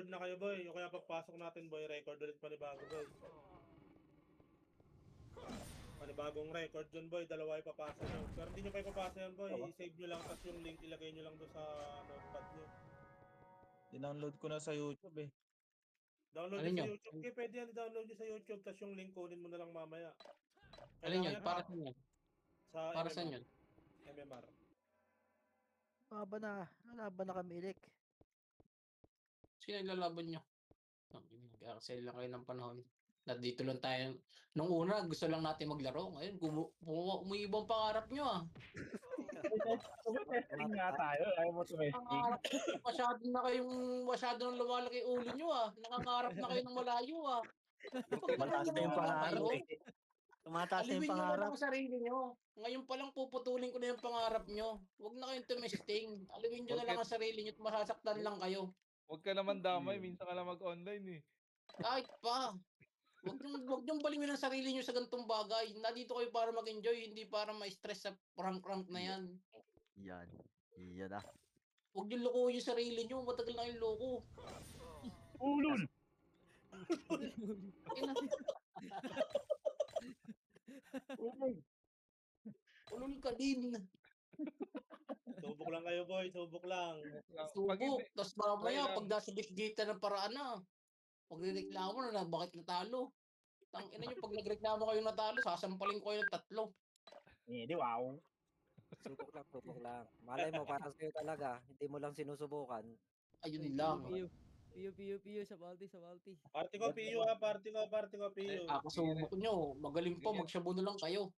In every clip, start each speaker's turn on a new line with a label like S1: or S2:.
S1: record na kayo, boy. O kaya pagpasok natin, boy, record ulit panibago, boy. Panibagong record dyan, boy. Dalawa ipapasa nyo. Pero hindi nyo pa ipapasa yan, boy. I-save nyo lang, tapos yung link ilagay nyo lang doon sa notepad nyo.
S2: Dinownload ko na sa YouTube eh.
S1: Download
S3: Alin
S1: nyo sa
S3: yun?
S1: YouTube. Okay, pwede yan. I-download nyo sa YouTube, tapos yung link kunin mo na lang mamaya.
S3: Alin yun?
S1: Kailangan
S3: Para saan yun?
S1: Sa
S3: Para
S1: MMR.
S3: saan yun?
S1: MMR.
S4: Laban na kami, Ilik.
S3: Sino naglalaban nyo? Nag-excel lang kayo ng panahon. Dito lang tayo. Nung una, gusto lang natin maglaro. Ngayon, umiibang pangarap nyo ah.
S2: Testing nga tayo. Ayaw mo tumesting.
S3: Pangarap, masyado nang lumalaki ulo nyo ah. Nakangarap na kayo ng malayo ah.
S4: Mataas na yung pangarap eh. Tumataas na
S3: Alipin
S4: yung
S3: nyo na
S4: pangarap.
S3: lang ang sarili nyo. Ngayon pa lang puputulin ko na yung pangarap nyo. Huwag na kayong tumesting. Alipin nyo na lang ang sarili nyo at masasaktan lang kayo.
S5: Huwag ka naman damay, minsan ka lang mag-online eh.
S3: Kahit pa. Huwag niyong balingin ang sarili niyo sa ganitong bagay. Nandito kayo para mag-enjoy, hindi para ma-stress sa prank-prank na yan.
S4: Yan. Yan na.
S3: Huwag niyong loko yung sarili niyo. Matagal na kayong loko.
S2: Ulul!
S3: Ulol ka din.
S1: Subok lang kayo, boy. Subok lang.
S3: Subok. Tapos mamaya, pag nasa bitgita ng paraan na, pag nireklamo na, bakit natalo? Tangina niyo, pag nagreklamo kayo natalo, sasampalin ko kayo ng 3.
S2: Hindi, wow.
S6: Subok lang. Malay mo, para sa'yo talaga. Hindi mo lang sinusubukan.
S3: Ayun lang.
S7: Piyo, sa balti.
S1: Party ko, PU ha. Party ko, PU.
S3: Ako subok nyo. Magaling pa, magshabu na lang kayo.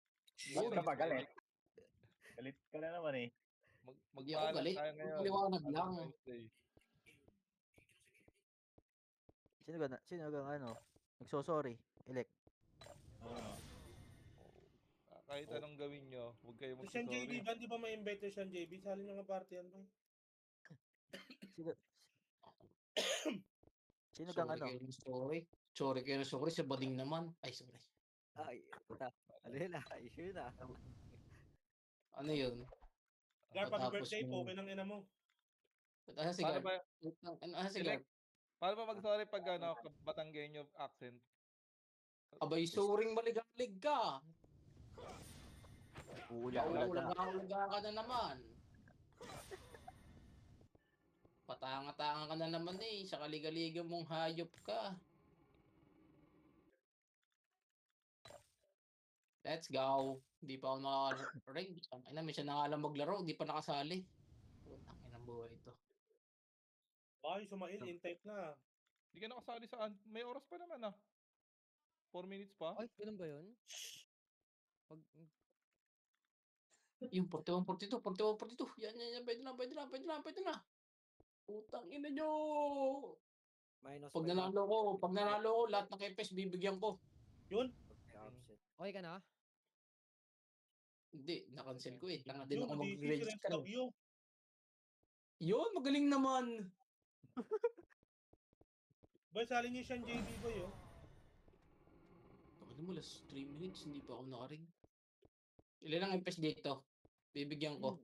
S2: Ba't ka ba galit? Galit ka na naman eh.
S3: Hindi ako galit.
S5: tayo ngayon.
S3: Liwanag lang.
S4: Sino gang nagsosorry? Ilik.
S5: Kahit anong gawin nyo, huwag kayo
S1: So, Sean JB,
S5: magsasorry.
S1: ba? Di ba may invite Sean JB? Sali nyo nga party yan, boy.
S4: Sino gang
S3: Sorry kayo ng sorry. Sa bading naman. Ay, sorry.
S6: Ay, puta. Yun na.
S3: Ano yun?
S1: Gar, pag
S3: Tapos
S1: birthday po,
S3: yung-
S1: kinang ina mo.
S3: Ano si
S5: Paano
S3: Gar?
S5: ba,
S3: Ano si Gar?
S5: paano ba mag-sorry pag Batanggenyo accent?
S3: Abay, soring maligalig ka.
S4: Ulaga.
S3: Ulaga ka na naman. Patanga-tanga ka na naman eh. Sa kaligaligam mong hayop ka. Let's go. Hindi pa ako naka-rank. Ay na, minsan na nga lang maglaro. Hindi pa nakasali. Ang inang buhay ito.
S1: Baka yung sumail, in-type na.
S5: Hindi ka nakasali saan? May oras pa naman ah. 4 minutes pa?
S7: Ay, ganun ba yun? Pag,
S3: Yung 41, 42, 41, 42. Yan. Pwede na. Putang ina nyo.
S6: Minus
S3: Pag
S6: 5
S3: nanalo ko, lahat ng kepes bibigyan ko.
S1: Yun.
S6: option.
S7: okay ka na?
S3: Hindi, na-cancel ko eh. Tanga din
S1: Yun,
S3: ako
S1: di
S3: mag-register.
S1: SW.
S3: Yun, magaling naman.
S1: Boy, sali nyo Sean JB, boy, oh.
S3: Alam mo, last 3 minutes, hindi pa ako nakaring. Ilan ang impes dito? Bibigyan ko.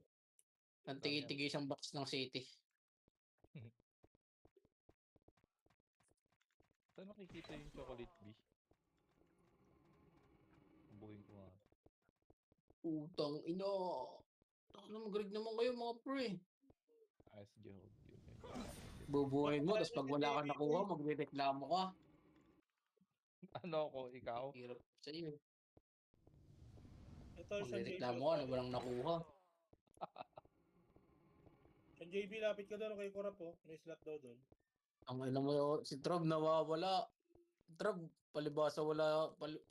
S3: Ang tigi-tigi isang box ng city.
S5: Saan nakikita yung chocolate bee? Buhin ko nga.
S3: Utang ina. Ano, magaling naman kayo mga pre.
S5: Ice joke.
S3: Bubuhayin mo, tapos pag wala ka nakuha, magre-reklamo ka.
S5: Ano ako, ikaw?
S3: Hirap sa iyo.
S1: Ito, Sean JB.
S3: Magre-reklamo ka na walang nakuha.
S1: Sean JB, lapit ka doon kay Korap, oh. May slot daw doon.
S3: Ang ina mo, si Trob nawawala. Trob, palibasa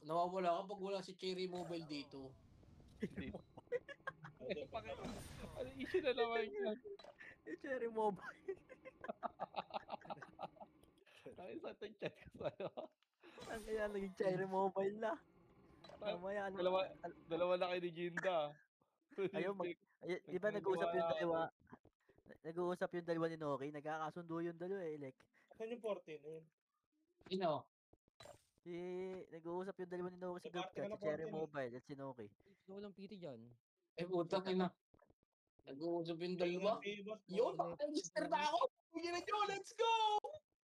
S3: nawawala kapag wala si Cherry Mobile dito.
S5: Ano issue na naman yan?
S4: Cherry Mobile.
S5: Ay, sa chat ko sa'yo.
S4: Ang kaya naging Cherry Mobile na. Mamaya
S5: Dalawa na kayo ni Ginda.
S4: Di ba nag-uusap yung dalawa? Nag-uusap yung dalawa ni Noki. Nagkakasundo yung dalawa eh, Ilik.
S1: Saan yung 14? Ayun.
S3: Sino?
S4: Nag-uusap yung dalawa ni Noki sa group
S1: Party ka
S4: chat.
S1: na,
S4: Si Cherry
S1: Fortin.
S4: Mobile at si Noki.
S7: Gusto ko ng PT dyan.
S3: Putang ina. Nag-uusap yung dalawa. Yun, register na ako. Sige na nyo, let's go!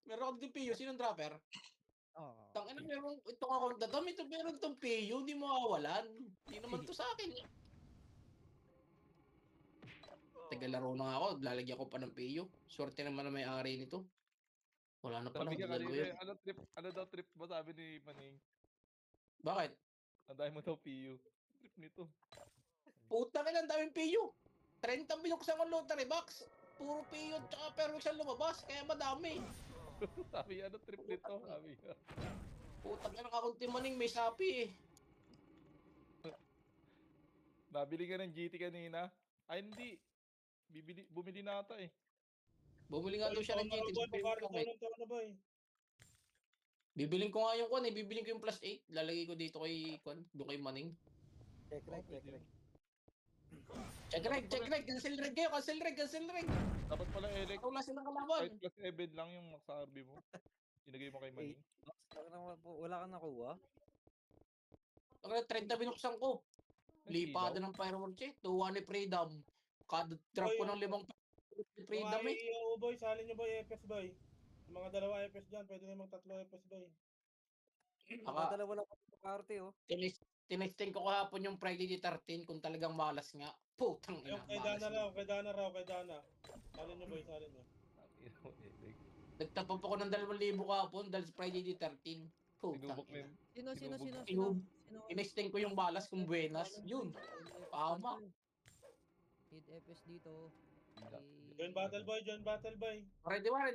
S3: Meron ako din PU. Sinong dropper?
S7: Oo.
S3: Tangina, meron itong account na to. Meron itong PU. Hindi mawawalan. Hindi naman to sa akin. Tagalaro na nga ako. Lalagyan ko pa ng PU. Swerte naman na may-ari nito. Wala na pala.
S5: Sabi ka
S3: Dalawa
S5: kanina,
S3: yun.
S5: ano daw trip ba sabi ni Maning?
S3: Bakit?
S5: Ang dami mo daw PU. Trip nito.
S3: Putang ina, ang daming PU. 30 binuksan ko lottery box. Puro PU tsaka pero siyang lumabas. Kaya madami.
S5: Sabi ano trip nito? Sabi ka.
S3: Putang ina, kakunti maning may sapi eh.
S5: Nabili ka ng GT kanina? Ay hindi. Bumili na ata eh.
S3: Bumili nga daw siya ng GT.
S1: Boy, paparto tayo ng tono, boy.
S3: Bibiling ko nga yung kwan eh. Bibiling ko yung plus 8. Lalagay ko dito kay kwan. Doon kay Maning.
S6: Check reg, check reg.
S3: Check reg. Cancel reg kayo. Cancel reg.
S5: Dapat pala Elec.
S3: Wala silang kalaban.
S5: 5 plus 7 lang yung max RB mo. Inagay mo kay Maning.
S6: Wala kang nakuha?
S3: Ang 30 binuksan ko. Lipada ng fireworks eh. 2-1 ni Freedom. Kada drop ko ng 5 Freedom
S1: Kung
S3: eh.
S1: ayaw, boy, salin nyo, boy, FS, boy. Yung mga dalawa FS dyan, pwede namang 3 FS, boy.
S6: Mga dalawa lang ako sa party, oh.
S3: Tinesting ko kahapon yung Friday the 13 kung talagang malas nga. Putang ina.
S1: Yung kay
S3: Malas
S1: Dana
S3: nga.
S1: raw, kay Dana. Salin nyo, boy, salin nyo.
S5: Elec.
S3: Nagtapap ako ng 2,000 kahapon dahil sa Friday the 13. Putang
S5: Sinubok
S3: ina.
S5: na yun.
S7: Sino?
S3: Tinesting ko yung balas kung buenas. Yun. Tama.
S7: Hit FS dito.
S1: Join battle, boy, join battle, boy.
S3: Ready one.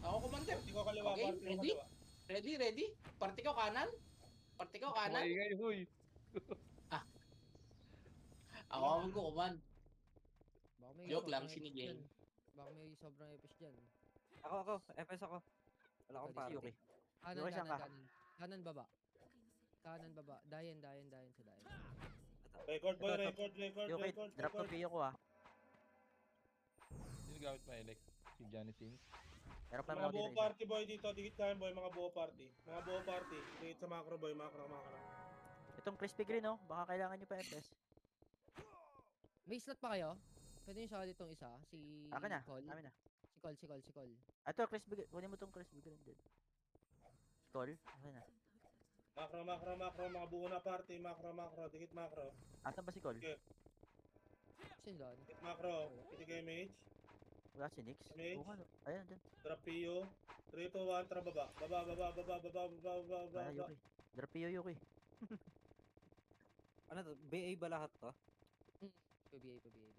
S3: Ako commander.
S1: Party ko kaliwa,
S3: Okay,
S1: party ko
S3: ready?
S1: kaliwa.
S3: Ready? Party ko kanan?
S5: Maingay, huy.
S3: Ako ang mag-command.
S7: Baka may
S3: Joke lang,
S7: sobrang
S3: sinigay.
S7: FS dyan. Baka may sobrang FS dyan.
S6: Ako, FS ako. Wala akong
S7: Sorry,
S6: party.
S7: Kanan,
S4: Yung isa ka.
S7: Kanan baba. Kanan baba. Dayan sa dayan.
S1: Record, boy,
S4: Ito,
S1: record.
S4: Okay, drop to PU ko ah.
S5: Sino gamit pa Elec? Si Johnny Sins.
S4: Meron pa
S1: Mga
S4: naman
S1: buo
S4: dito isa.
S1: party, boy, dito. Dikit tayo, boy, mga buo party. Dikit sa macro, boy, macro.
S4: Itong crispy green oh, baka kailangan nyo pa FS.
S7: May slot pa kayo? Pwede yung siya ditong isa. Si
S4: Akin na,
S7: Cole.
S4: namin na.
S7: Si Cole.
S4: Ito, crispy green. Kunin mo tong crispy green din. Call? Okay na.
S1: Macro, mga buo na party, macro. Dikit macro.
S4: Asan ba si Call?
S1: Okay.
S7: Sino doon?
S1: Dikit macro. Pitik image.
S4: Wala si Nix.
S1: Mage.
S4: Oo nga no. Ayan, dyan.
S1: Drop PU. 3, 2, 1, tara baba. Baba.
S4: Ah, Yuki. Drop PU Yuki.
S6: Ano to? BA ba lahat to?
S7: PBA. Dayan.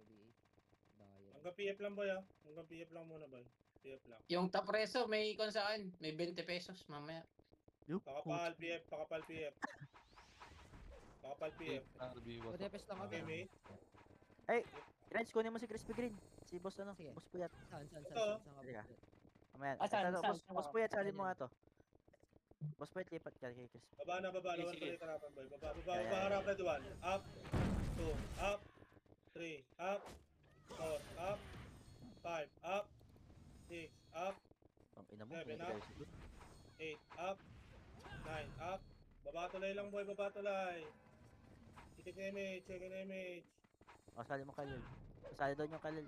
S1: Hanggang PF lang, boy, ah. Hanggang PF lang muna, boy. PF lang.
S3: Yung top reso, may ikon sa akin. May 20 pesos mamaya.
S4: Yup.
S1: Pakapal PF.
S5: RB was
S7: Pwede FS lang
S1: Okay,
S7: ako.
S1: mate.
S4: Renz, kunin mo si crispy green. Si boss ano?
S7: Sige.
S4: Boss Puyat.
S7: Saan ka
S1: Ito.
S7: ba?
S4: Sige ka. Mamaya.
S8: Saan?
S4: Ito,
S8: Saan?
S4: boss Puyat, salin mo nga to. Boss Puyat, lipat ka kay crispy.
S1: Baba na.
S3: Sige,
S1: Lawan
S3: sige.
S1: tuloy karapan, boy. Baba, harap na duwan. Up. 2. Up. 3. Up. 4. Up. 5. Up. 6. Up.
S4: Ang ina mo.
S1: Seven,
S4: pwede
S1: ah.
S4: kayo siguro.
S1: 8. Up. 9. Up. Baba tulay lang, boy. Baba tulay. Check image.
S4: O, sali mo Kalil. Sali doon yung Kalil.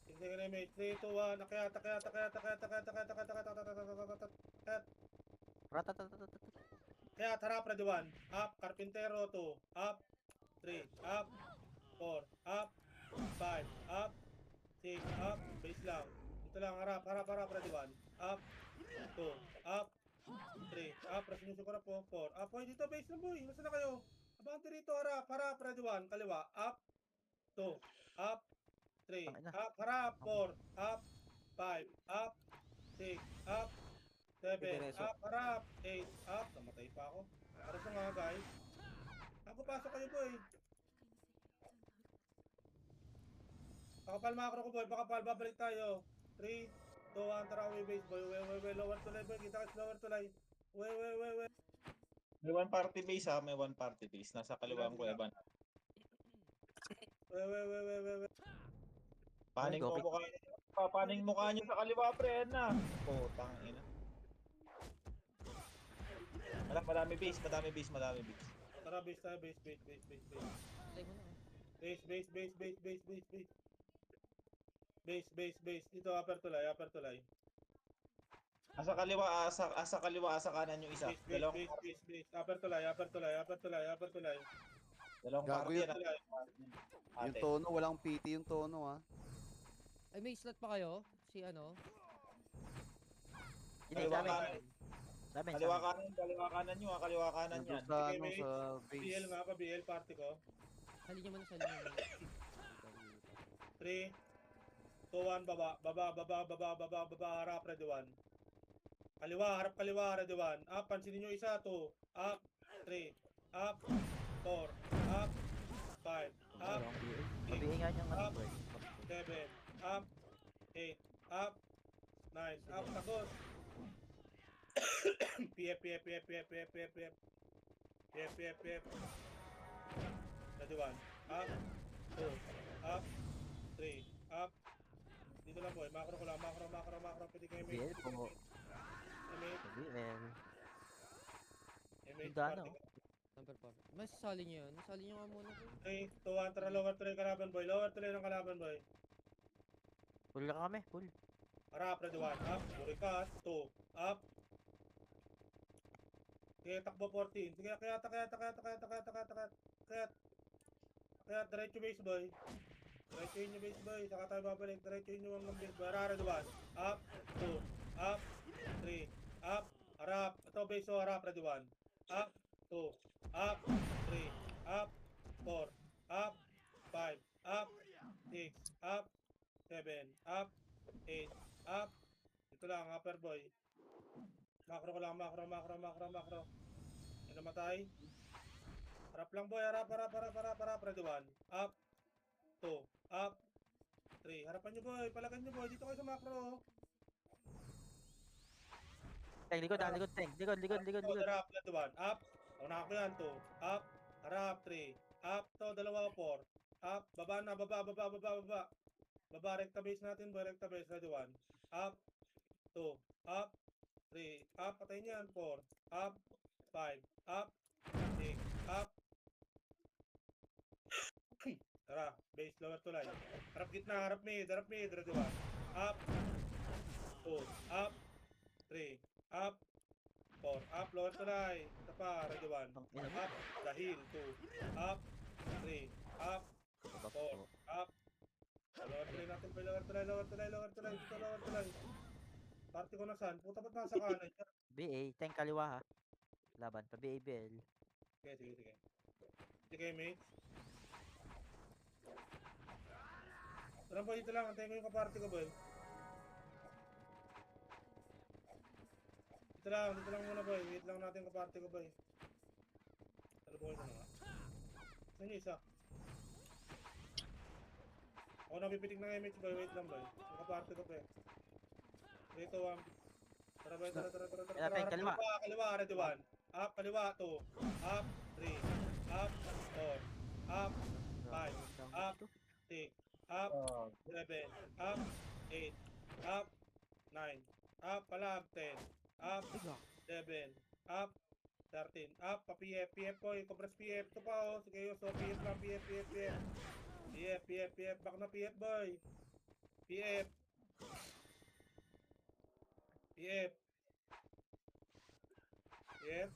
S1: Check image. 3, 2, 1. Akyat.
S4: Ratatatatat.
S1: Kaya harap na duwan. Up. Carpintero 2. Up. 3. Up. 4. Up. 5. Up. 6. Up. Base lang. Ito lang. Harap na duwan. Up. 2. Up. 3. Up. Sinuso ko na po. 4. Up. Boy, dito base lang, boy. Nasa na kayo? Abante rito. Harap na duwan. Kaliwa. Up. 2. Up. 3.
S4: Tangina.
S1: Up. Harap. 4. Up. 5. Up. 6. Up. 7.
S6: Diretso.
S1: Up. Harap. 8. Up. Namatay pa ako. Para sa mga guys. Ako pasok kayo, boy. Pakapal macro ko, boy. Pakapal. Babalik tayo. 3, 2, 1. Tara, away base, boy. Way. Lower tulay, boy. Kita ka sa lower tulay. Way.
S2: May one party base ha, may one party base. Nasa kaliwang kuweba na.
S1: Way.
S2: Paning
S4: Okay.
S2: mo mukha niyo. Paning mukha niyo sa kaliwa, pre, na. Putang ina. Madami base.
S1: Tara, base tayo. Base.
S7: Play mo na eh.
S1: Base. Dito, upper tulay.
S2: Asa kaliwa, asa kaliwa, asa kanan yung isa.
S1: Base, base, base, base, base. Upper tulay, upper tulay, upper tulay, upper tulay.
S2: Dalawang
S8: Gago
S2: party
S8: yun.
S2: yan.
S8: Yung
S2: Ate.
S8: tono, walang PT yung tono ah.
S7: Ay, may slot pa kayo? Si ano?
S4: Hindi,
S2: Kaliwa
S4: sa amin.
S2: kanan.
S4: Sa amin, sa
S2: Kaliwa
S4: amin.
S2: kanan, kaliwa kanan nyo, kaliwa kanan
S8: Nandun
S2: yan.
S8: sa,
S1: Sige,
S8: ano,
S1: mate.
S8: sa
S1: BL
S8: base.
S1: nga pa, BL party ko.
S7: Salin nyo muna, salin nyo muna.
S1: 3, 2, 1, baba, baba, baba, baba, baba, baba, harap, ready 1. Kaliwa, harap kaliwa, ready 1. Up, pansinin nyo isa, 2, up, 3, up, 4, up, 5, up,
S4: Wrong BA. Mabihin nga niyang ano,
S1: Up.
S4: boy.
S1: 7, up, 8, up, 9, up, takot. PF, PF, PF, PF, PF, PF, PF. PF, PF, PF. Ready 1, up, 2, up, 3, up. Dito lang boy, macro ko lang, macro, macro, macro. Pwede kayo
S4: BL po.
S1: Emate,
S4: BL.
S1: Emate,
S4: Ganda,
S1: party
S4: no?
S1: ko.
S7: Number 4. Mas salin nyo yun. Salin nyo nga muna po.
S1: 3, 2, 1, tara lower tuloy kalaban boy. Lower tuloy ng kalaban boy.
S4: Full na kami, full.
S1: Harap, ready 1, up, burikat, 2, up. Sige, takbo 14. Sige, kaya, diretso base boy. Diretso yun yung base boy. Saka tayo babalik. Diretso yun yung hanggang base boy. Harap, ready 1, up, 2, up, 3, up, harap. Ito base so harap, ready 1, up, 2, up, 3, up, 4, up, 5, up, 6, up, 7, up, 8, up. Ito lang, upper boy. Macro ko lang, macro, macro, macro, macro. Yan namatay. Harap lang boy, harap, harap, harap, harap, harap. Ready 1, up, 2, up, 3. Harapan nyo boy, palagan nyo boy. Dito kayo sa macro.
S4: Tank, likod, likod, tank. Likod, likod, likod, likod.
S1: Harap, ready 1, up. Una ko yan, 2, up, harap, 3, up, to, dalawa, 4, up, baba na, baba, baba, baba, baba. Baba, recta base natin boy, recta base, ready 1, up, 2, up, 3, up, patay niyan, 4, up, 5, up, 6, up. Tara, base lower tulay. Harap gitna, harap mid, ready 1, up, 2, up, 3, up, 4, up, lower tulay. Ito pa, ready 1,
S4: Ang ina mo.
S1: up, dahil, 2, up, 3, up,
S4: Babak
S1: 4,
S4: po.
S1: up. Lower tulay natin pa, lower tulay, lower tulay, lower tulay, dito lower tulay. Party ko na saan? Puta ba't nasa kanan niya?
S4: BA, tank kaliwa ha. Laban, pa BA, BL.
S1: Sige, sige, sige. Sige, mate. Tara boy, dito lang. Antayin ko yung kaparty ko, boy. Dito lang muna, boy. Wait lang natin yung kaparty ko, boy. Talubuhin ko na nga. Saan yung isa? Ako napipitik ng image, boy. Wait lang, boy. Yung kaparty ko, boy. Dito, Tara, boy. Tara, tara, tara, tara.
S4: Kaya,
S1: Harap,
S4: kaliwa.
S1: Kaliwa, ready 1. Up, kaliwa, 2. Up, 3. Up, 4. Up, 5. Up. 6. Up, 7. Up, 8. Up, 9. Up, palag, 10. Up, 11. Up, 13. Up, pa-PF, PF boy. Compress PF. Ito pa, oh. Sige, so PF lang, PF, PF, PF. PF, PF, PF. Back na PF, boy. PF. PF. PF.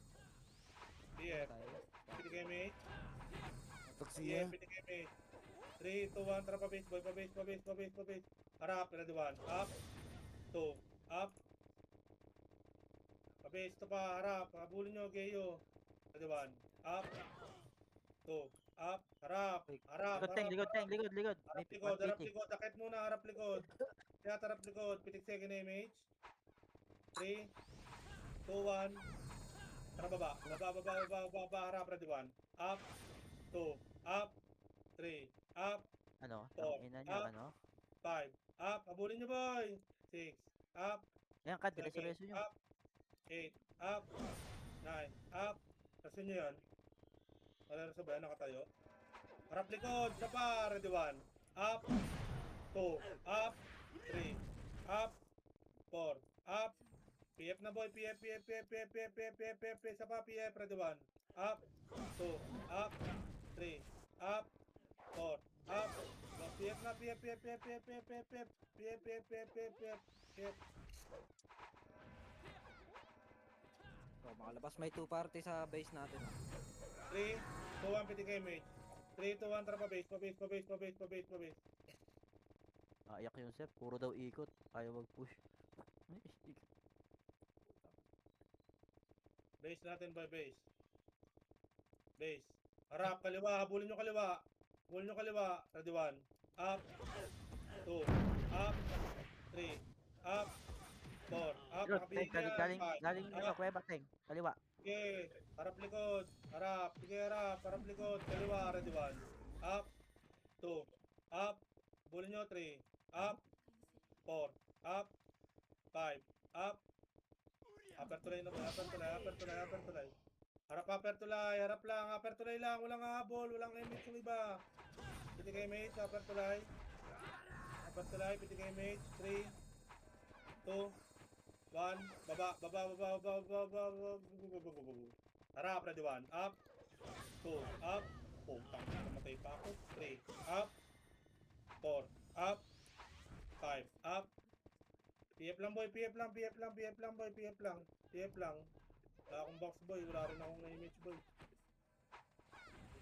S1: PF. Pwede kayo, mate.
S8: Toxiya.
S1: PF, pwede kayo, mate. 3, 2, 1, tara pa base, boy. Pa base, pa base, pa base, pa base. Harap, ready 1. Up. 2. Up. Pa base, ito pa, harap. Habulin nyo, Geyo. Ready 1. Up. 2. Up. Harap. Harap.
S4: Likod, tank, likod, tank, likod, likod. May
S1: Harap likod, harap
S4: 180.
S1: likod. Takit muna, harap likod. Kaya harap likod. Pitik second image. 3, 2, 1. Tara baba. Baba, baba, baba, baba. Harap, ready 1. Up. 2. Up. 3. Up.
S4: Ano?
S1: Four.
S4: Ang ina nyo,
S1: Up.
S4: ano?
S1: 5. Up. Habulin nyo, boy. 6. Up.
S4: Ayan, kad,
S1: 7.
S4: reso-reso nyo.
S1: Up. 8. Up. 9. Up. Kasi nyo yan. Wala na sa bayan, nakatayo. Harap likod. Isa pa. Ready 1. Up. 2. Up. 3. Up. 4. Up. PF na boy. PF, PF, PF, PF, PF, PF, PF, PF, PF. Isa pa. PF. Ready 1. Up. 2. Up. 3. Up. 4. Up. PF na. PF, PF, PF, PF, PF, PF, PF. PF, PF, PF, PF, PF.
S6: Makalabas may 2 party sa base natin.
S1: 3, 2, 1, PTK mage. 3, 2, 1, tara pa base, pa base, pa base, pa base, pa base, pa base.
S4: Ayak yung Sep, puro daw ikot. Ayaw mag-push.
S1: Base natin boy, base. Base. Harap, kaliwa, habulin nyo kaliwa. Habulin nyo kaliwa. Ready 1. Up. 2. Up. 3. Up. 4. Up.
S4: Yun,
S1: Nakapili
S4: Teng, galing,
S1: yan.
S4: galing,
S1: 5.
S4: galing, ano,
S1: Up.
S4: kuweba, Teng. Kaliwa.
S1: Okay. Harap likod. Harap. Sige harap. Harap likod. Kaliwa. Ready 1. Up. 2. Up. Habulin nyo 3. Up. 4. Up. 5. Up. Upper tulay na boy. Upper tulay. Upper tulay. Upper tulay. Harap upper tulay. Harap lang. Upper tulay lang. Walang habol. Walang image yung iba. PTK mage. Upper tulay. Upper tulay. PTK mage. 3. 2. 1. Baba. Baba. Baba. Baba. Baba. Baba. Harap. Ready 1. Up. 2. Up. Putang. Namatay pa ako. 3. Up. 4. Up. 5. Up. PF lang boy, PF lang, PF lang, PF lang boy, PF lang. PF lang. Wala akong box boy, wala rin akong image boy.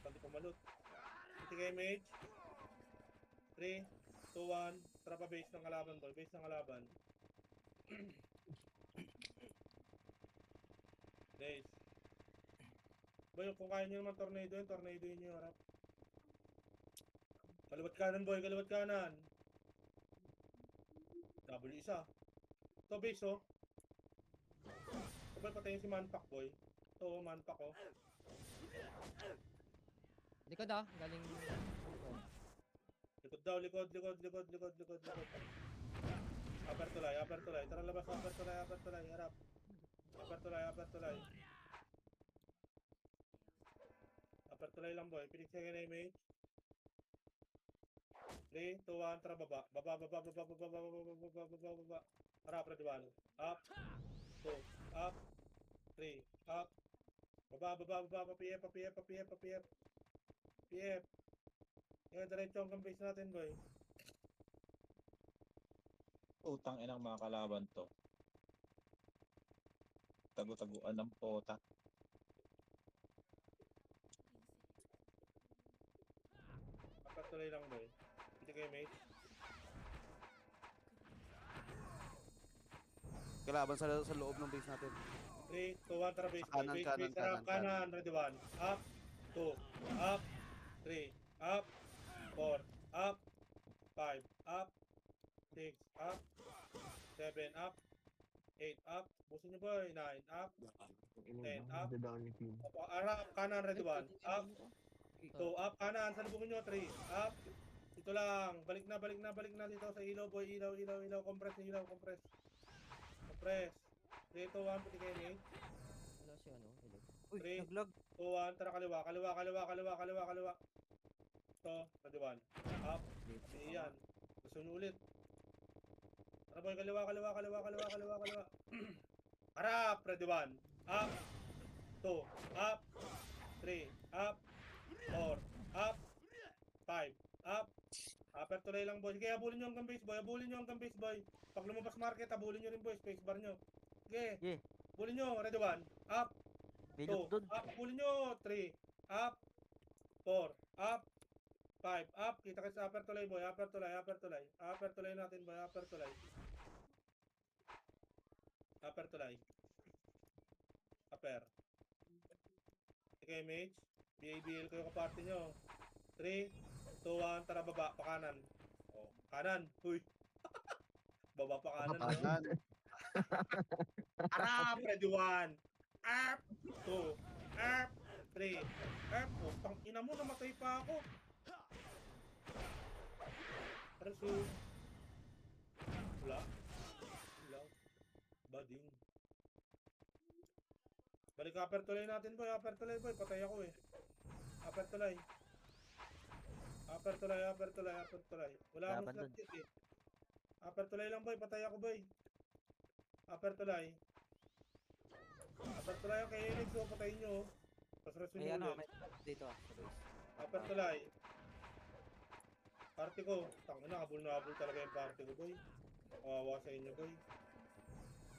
S1: Hindi pumalot. PTK image. 3, 2, 1. Tara pa base ng kalaban boy, base ng kalaban. Base. Boy, kung kaya nyo naman tornado yun nyo harap. Kaliwat kanan boy, kaliwat kanan. Double isa. Ito base oh. Sabay patayin si Manpak boy. Ito Manpak oh.
S7: Likod ah, galing.
S1: Likod daw, likod. Upper tulay. Tara labas, upper tulay. Harap. Upper tulay. Upper tulay lang boy. Pinik second image. 3, 2, 1, tara baba. Baba. Harap, ready 1. Up. 2. Up. 3. Up. Baba. PF. Yan, diretso hanggang base natin, boy.
S2: Utang inang mga kalaban to. Tago-taguan ng pota.
S1: Upper tuloy lang, boy. Hindi kayo, mate.
S8: Kalaban sa loob ng base natin.
S1: 3, 2, 1, tara base, boy.
S8: Kanan,
S1: Base, harap, kanan. Ready 1. Up. 2. Up. 3. Up. 4. Up. 5. Up. 6. Up. 7. Up. 8. Up. Busin nyo, boy. 9. Up. 10. Up. Harap, kanan. Ready 1. Up. 2. Up. Kanan. Salubungin nyo. 3. Up. Ito lang. Balik na dito sa ilaw, boy. Ilaw. Compress. 3, 2, 1. Pati kayo, mate.
S7: Wala si ano, ilog.
S6: Uy,
S1: 3,
S6: naglag.
S1: 2, 1. Tara kaliwa. Ito. Ready 1. Up. Iyan. Gusto nyo ulit. Tara boy, kaliwa. Harap, ready 1. Up. 2. Up. 3. Up. 4. Up. 5. Up. Upper tuloy lang boy. Sige, habulin nyo hanggang base boy. Pag lumabas market, habulin nyo rin boy. Space bar nyo. Sige.
S4: Sige.
S1: Habulin nyo. Ready 1. Up.
S4: May
S1: 2.
S4: loot dun.
S1: Up. Habulin nyo. 3. Up. 4. Up. 5. Up. Kita kayo sa upper tuloy boy. Upper tuloy natin boy. Upper tuloy. Upper. Okay, mage. BABL kayo kaparty nyo. 3, 2, 1. Tara baba. Pakanan. Oh, kanan. Huy. Baba pa kanan. No?
S8: Kanan.
S1: Harap. Ready 1. Up. 2. Up. 3. Up. Oh, tangina mo. Namatay pa ako. Perso. Wala. Bading. Balik upper tuloy natin boy. Patay ako eh. Upper tuloy. Wala akong
S4: Laban
S1: slot
S4: dun.
S1: kit eh. Upper tuloy lang boy. Patay ako boy. Upper tuloy ang kay Enix oh. Patayin nyo oh. Tapos resume
S6: May ano,
S1: ulit.
S6: may dito sa base.
S1: Upper tuloy. Party ko. Tangina, habol talaga yung party ko boy. Kawawa sa inyo boy.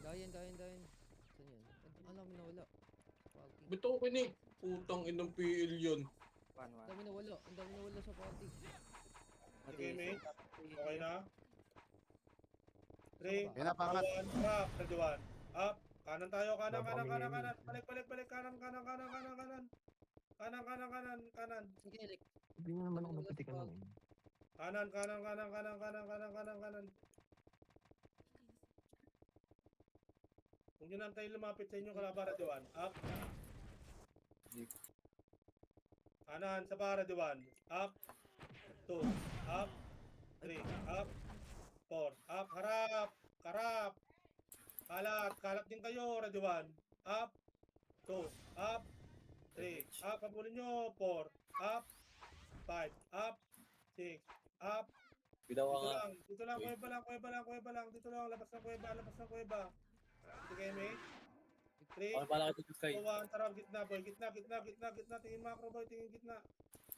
S7: Dayan. Saan yun? Alam mo na wala. party.
S3: Ba't ako kinig? Putang inang PL yun.
S6: 1-1.
S7: Ang dami nawala. Ang dami nawala sa party.
S1: Sige, mate. Okay na?
S7: Saan
S1: 3,
S7: ka ba?
S8: Yan na, pangat.
S1: 2, 1, up. Ready, 1. Up. Kanan tayo, kanan, kanan, kanan, kanan. Balik, balik, balik. Kanan, kanan, kanan, kanan, kanan. Kanan, kanan, kanan, kanan.
S7: Sige, Eric.
S9: Hindi mo naman ako
S7: Wala sa
S9: mapatikan
S7: party.
S9: nun.
S1: Kanan, kanan, kanan, kanan, kanan, kanan, kanan, kanan. Kung yun ang tayo lumapit sa inyo, kalaban, ready, 1. Up. Kanan, sa para, ready, 1. Up. 2. Up. 3. Up. 4. Up. Harap. Karap. Kalat. Kalat din kayo, ready, 1. Up. 2. Up. 3. Up. Pabulin nyo. 4. Up. 5. Up. 6. Up. Dito lang. Dito lang. Kuweba lang. Kuweba lang. Kuweba lang. Dito lang. Labas ng kuweba. Labas ng kuweba. Dito kayo, mate. 3. 2, 1. Tarap. Gitna, boy. Gitna. Gitna. Gitna. Gitna. Tingin macro, boy. Tingin gitna.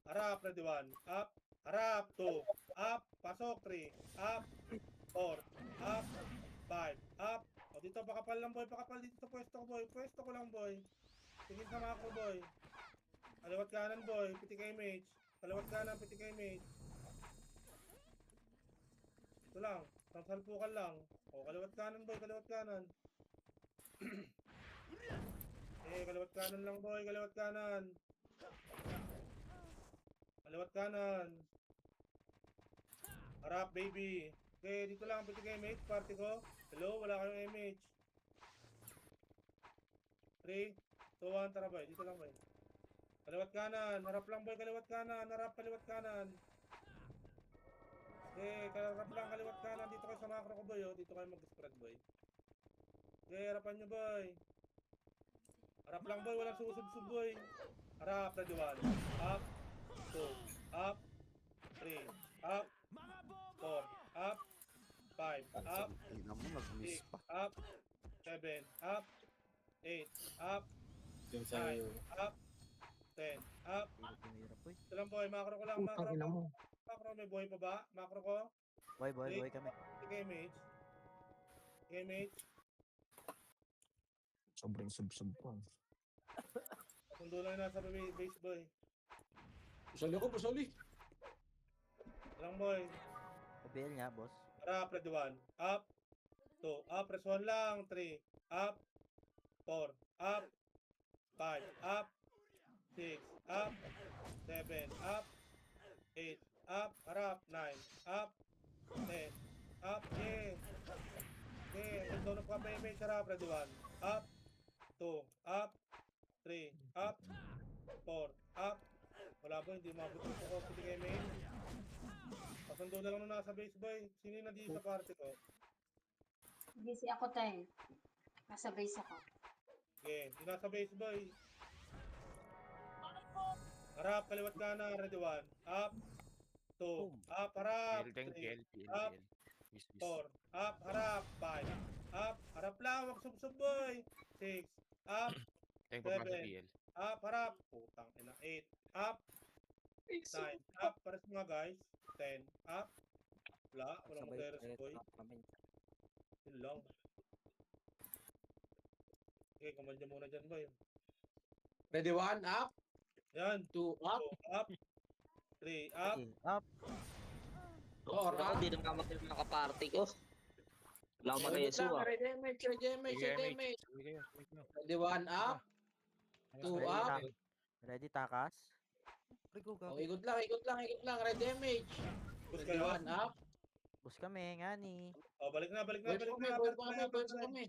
S1: Harap. Ready, 1. Up. Harap. 2. Up. Pasok. 3. Up. 4. Up. 5. Up. O dito. Pakapal lang, boy. Pakapal dito sa pwesto ko, boy. Pwesto ko lang, boy. Tingin sa macro, boy. Kaliwat kanan, boy. Piti kay mage. Kaliwat kanan. Piti kay mage. Ito lang. Salpukan lang. O, kaliwat kanan, boy. Kaliwat kanan. Kaliwat kanan lang, boy. Kaliwat kanan. Kaliwat kanan. Harap, baby. Okay, dito lang. Piti kay mage. Party ko. Hello, wala kayong image. 3, 2, 1. Tara, boy. Dito lang, boy. Kaliwat kanan. Harap lang, boy. Kaliwat kanan. Harap, kaliwat kanan. Harap lang, kaliwat kanan. Dito kayo sa macro ko, boy. Oh. Dito kayo mag-spread, boy. Harapan nyo, boy. Harap lang, boy. Walang susub-sub, boy. Harap, ready, 1. Up. 2. Up. 3. Up. 4. Up. 5. Up.
S8: Tingnan mo, nag-miss
S1: 6.
S8: pa.
S1: Up. 7. Up. 8. Up. 9. Up. 10. Up.
S4: Hirap, boy.
S1: Ito lang, boy. Macro ko lang. Macro
S9: Putang ina
S1: ko.
S9: mo.
S1: Macro, may buhay pa ba? Macro ko.
S4: Boy kami.
S1: Sige, mage. Sige, mage.
S9: Sobrang sub-sub pa.
S1: Sundo lang nasa base, boy.
S3: Pasali ako, pasali.
S1: Ito lang, boy.
S4: Pabiel nga, boss.
S1: Harap, ready, 1. Up. 2. Up. Press 1 lang. 3. Up. 4. Up. 5. Up. 6. Up. 7. Up. 8. Up. Harap. 9. Up. 10. Up. Ito na pa may harap. Ready, 1. Up. 2. Up. 3. Up. 4. Up. Wala ba? Hindi mabot ko ako. Pwede kayo may. Pasundo na lang nung nasa base, boy. Sino yung nandito sa party ko?
S10: Busy ako, Tay. Nasa base ako.
S1: Okay. Yung nasa base, boy. Harap. Kaliwat kanan. Ready, 1. Up. 2. Up. Harap. 3. Up. 4. Up. Harap. 5. Up. Harap lang. Wag sub-sub, boy. 6. Up. 7. Up. Harap. Putang ina. 8. Up. 9. Up. Pares mga guys. 10. Up. Wala. Walang materos, boy. Yun lang. Okay, kumalya muna dyan, boy.
S3: Ready, 1, up.
S1: Yan.
S3: 2, up.
S1: 2. Up. 3. Up.
S4: Up.
S3: 4, up.
S6: Hindi na kamatay mga kaparty ko. Wala akong
S3: Ready
S6: mateso ah.
S3: Ready, mage. Ready, 1, up. 2,
S4: Ready,
S3: up.
S4: Ready, takas.
S7: Rico,
S3: Oh, ikot lang. Ready, mage.
S1: Bus
S3: Ready,
S1: kayo.
S3: 1, up.
S4: Bus kami, nga ni.
S1: Oh, balik na.
S3: Boys kami.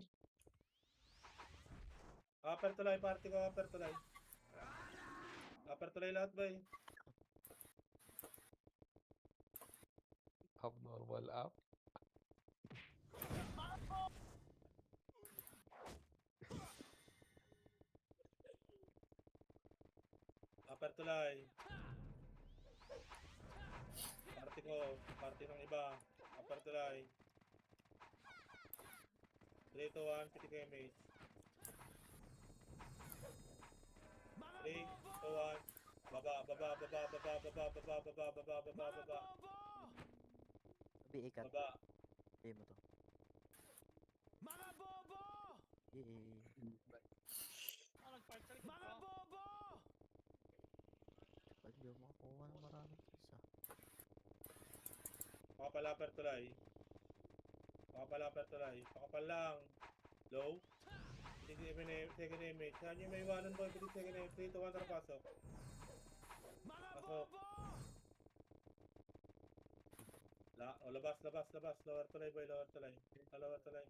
S1: Upper tulay, party ko. Upper tulay. Upper tulay lahat, boy.
S5: Abnormal up.
S1: Upper tulay. Party ko. Party ng iba. Upper tulay. 3, 2, 1. Piti kayo, mate. 3, 2, 1. Baba.
S4: Sabi, ikat.
S1: Baba.
S4: Sabi mo to. Eh. Pag di mo makakuha ng maraming isa.
S1: Pakapalaper tulay. Pakapalaper tulay. Pakapal lang. Low. Second image. Saan yung may iwanan boy? Pitik second image. 3 to 1 tara pasok. Pasok. Labas. Lower tulay boy. Lower tulay. Lower tulay.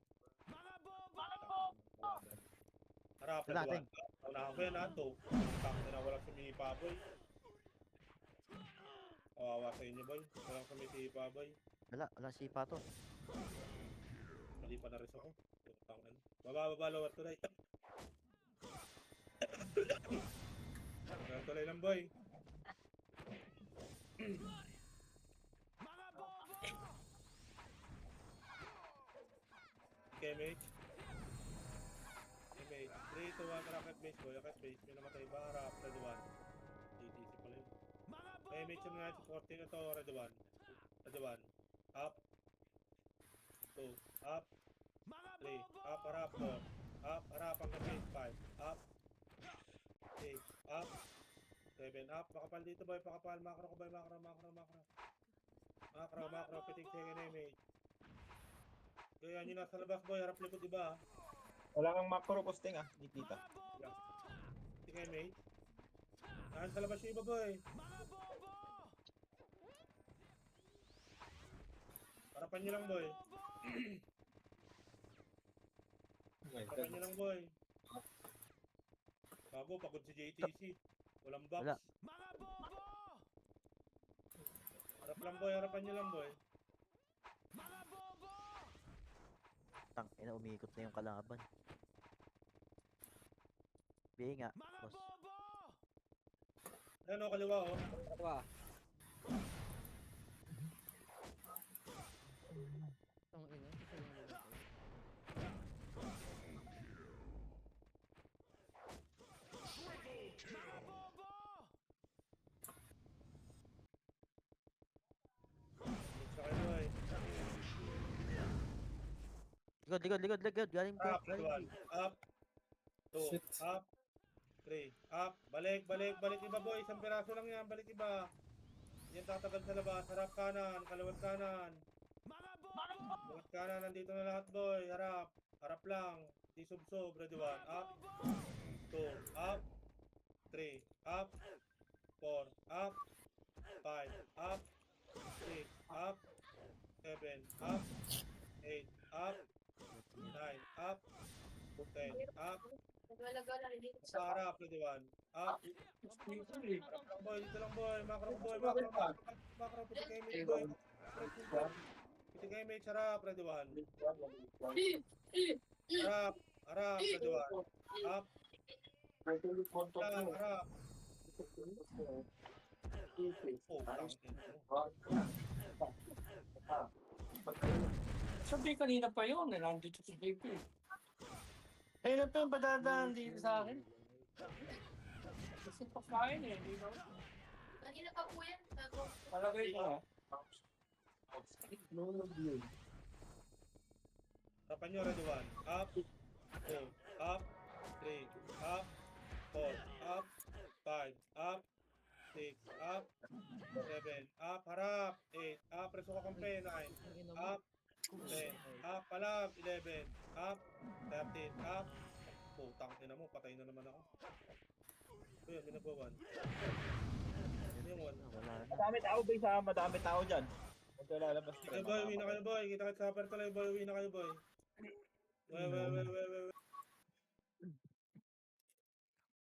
S1: Harap na
S4: Natin.
S1: duwan. Unahan ko yan ha. 2. Takot na walang sumipa boy. Kawawa sa inyo boy. Walang sumisipa boy.
S4: Wala sipa to.
S1: Mali pa na rin ako. Putang ina. Baba, lower tulay. Lower tulay lang boy. Okay, mate. Okay, mate. 3 to 1, rocket base boy. Rocket base. May namatay ba? Harap, red 1. DTC pala yun. Okay, mate. Yung nga, supporting na to, red 1. Red 1. Up. 2. Up. 3. Up, harap, 4. Up, harap, hanggang base 5. Up. 6. Up. 7. Up. Makapal dito boy. Makapal. Macro ko boy. Macro. Pitik second image. Kaya yun nasa labas boy. Harap likod iba.
S2: Wala kang macro posting ah, hindi kita.
S1: Pitik image. Naan sa labas yung iba boy. Harapan nyo lang boy. Harapan nyo lang boy. Bago, pagod si JTC. Walang box.
S4: Wala.
S1: Harap lang boy, harapan nyo lang boy.
S4: Tang ina, umiikot na yung kalaban. Bihi nga, boss.
S1: Ano, kaliwa oh.
S6: Dalawa.
S7: Ang ina. Ito yung namatay.
S1: Sa kayo boy.
S4: Likod. Galing
S1: Up,
S4: bro. Galing
S1: 1. Up. 2. Up. 3. Up. Balik iba boy. Isang piraso lang yan. Balik iba. Yan tatagal sa labas. Harap kanan. Kaliwat kanan. Kaliwat kanan. Nandito na lahat boy. Harap lang. Di sub-sub. Ready 1. Up. 2. Up. 3. Up. 4. Up. 5. Up. 6. Up. 7. Up. 8. Up. 9. Up. 10. Up. Harap. Ready 1. Up. Harap lang boy. Dito lang boy. Macro boy. Macro. Pitik image boy. Pitik image. Harap. Ready 1. Harap. Ready 1. Up. Lang. Harap.
S3: Sabi kanina pa yun, nandito sa JP. Eh, na pa yung padadaan dito sa akin. Kasi pakain eh, hindi na.
S10: Kanina pa po yan.
S3: Palagay ko ha.
S1: Harapan nyo. Ready 1. Up. 2. Up. 3. Up. 4. Up. 5. Up. 6. Up. 7. Up. Harap. 8. Up. Preso ka kampe. 9.
S7: Ang ina mo.
S1: Up. 10. Up. Palag. 11. Up. 13. Up. Putang ina mo. Patay na naman ako. Kuya, may nagwa-1. Yan yung 1.
S4: Wala na.
S2: Madami tao base ha, madami tao dyan. Huwag lalabas ka.
S1: Kayo boy, uwi na kayo boy. Kita kayo sa upper tuloy boy. Uwi na kayo boy.